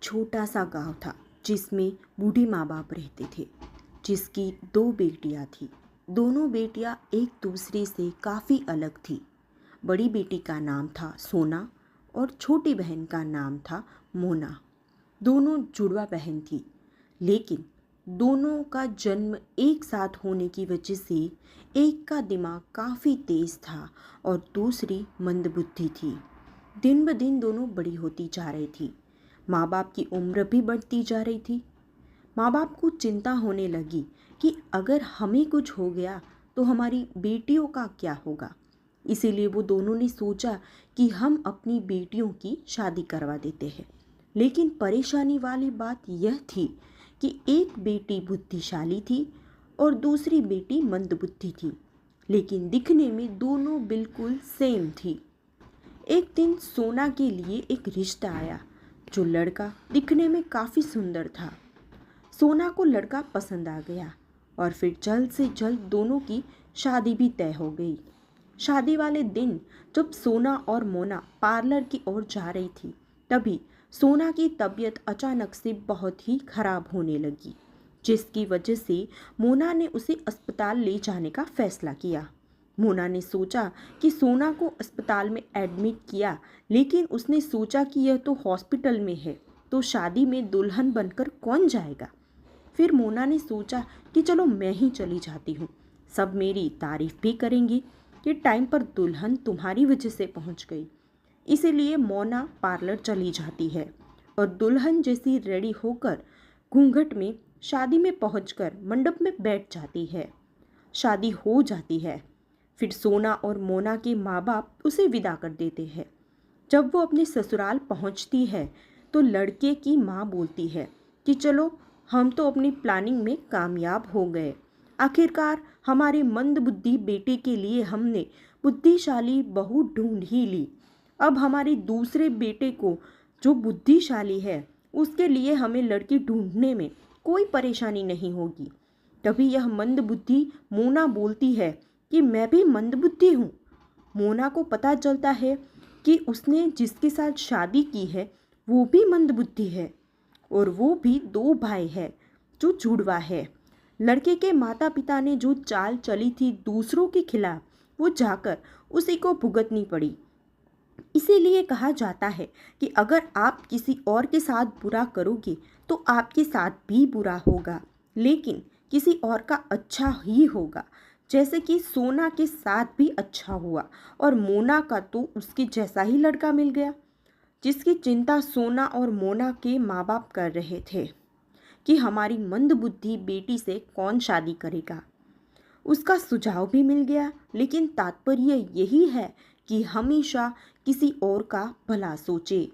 छोटा सा गांव था जिसमें बूढ़े माँ बाप रहते थे, जिसकी दो बेटियां थीं। दोनों बेटियां एक दूसरे से काफ़ी अलग थीं। बड़ी बेटी का नाम था सोना और छोटी बहन का नाम था मोना। दोनों जुड़वा बहन थी, लेकिन दोनों का जन्म एक साथ होने की वजह से एक का दिमाग काफ़ी तेज था और दूसरी मंदबुद्धि थी। दिन ब दिन दोनों बड़ी होती जा रही थी। माँ बाप की उम्र भी बढ़ती जा रही थी। माँ बाप को चिंता होने लगी कि अगर हमें कुछ हो गया तो हमारी बेटियों का क्या होगा। इसीलिए वो दोनों ने सोचा कि हम अपनी बेटियों की शादी करवा देते हैं। लेकिन परेशानी वाली बात यह थी कि एक बेटी बुद्धिशाली थी और दूसरी बेटी मंदबुद्धि थी, लेकिन दिखने में दोनों बिल्कुल सेम थी। एक दिन सोना के लिए एक रिश्ता आया, जो लड़का दिखने में काफ़ी सुंदर था। सोना को लड़का पसंद आ गया और फिर जल्द से जल्द दोनों की शादी भी तय हो गई। शादी वाले दिन जब सोना और मोना पार्लर की ओर जा रही थी, तभी सोना की तबीयत अचानक से बहुत ही खराब होने लगी, जिसकी वजह से मोना ने उसे अस्पताल ले जाने का फैसला किया। मोना ने सोचा कि सोना को अस्पताल में एडमिट किया, लेकिन उसने सोचा कि यह तो हॉस्पिटल में है, तो शादी में दुल्हन बनकर कौन जाएगा। फिर मोना ने सोचा कि चलो मैं ही चली जाती हूँ, सब मेरी तारीफ भी करेंगी कि टाइम पर दुल्हन तुम्हारी वजह से पहुँच गई। इसीलिए मोना पार्लर चली जाती है और दुल्हन जैसी रेडी होकर घूंघट में शादी में पहुंचकर मंडप में बैठ जाती है। शादी हो जाती है। फिर सोना और मोना के माँ बाप उसे विदा कर देते हैं। जब वो अपने ससुराल पहुंचती है तो लड़के की माँ बोलती है कि चलो, हम तो अपनी प्लानिंग में कामयाब हो गए। आखिरकार हमारे मंदबुद्धि बेटे के लिए हमने बुद्धिशाली बहू ढूंढ ही ली। अब हमारे दूसरे बेटे को, जो बुद्धिशाली है, उसके लिए हमें लड़की ढूंढने में कोई परेशानी नहीं होगी। तभी यह मंदबुद्धि मोना बोलती है कि मैं भी मंदबुद्धि हूँ। मोना को पता चलता है कि उसने जिसके साथ शादी की है वो भी मंदबुद्धि है और वो भी दो भाई है जो जुड़वा है। लड़के के माता पिता ने जो चाल चली थी दूसरों के खिलाफ, वो जाकर उसी को भुगतनी पड़ी। इसीलिए कहा जाता है कि अगर आप किसी और के साथ बुरा करोगे तो आपके साथ भी बुरा होगा, लेकिन किसी और का अच्छा ही होगा। जैसे कि सोना के साथ भी अच्छा हुआ और मोना का तो उसके जैसा ही लड़का मिल गया, जिसकी चिंता सोना और मोना के माँ बाप कर रहे थे कि हमारी मंदबुद्धि बेटी से कौन शादी करेगा। उसका सुझाव भी मिल गया, लेकिन तात्पर्य यही है कि हमेशा किसी और का भला सोचे।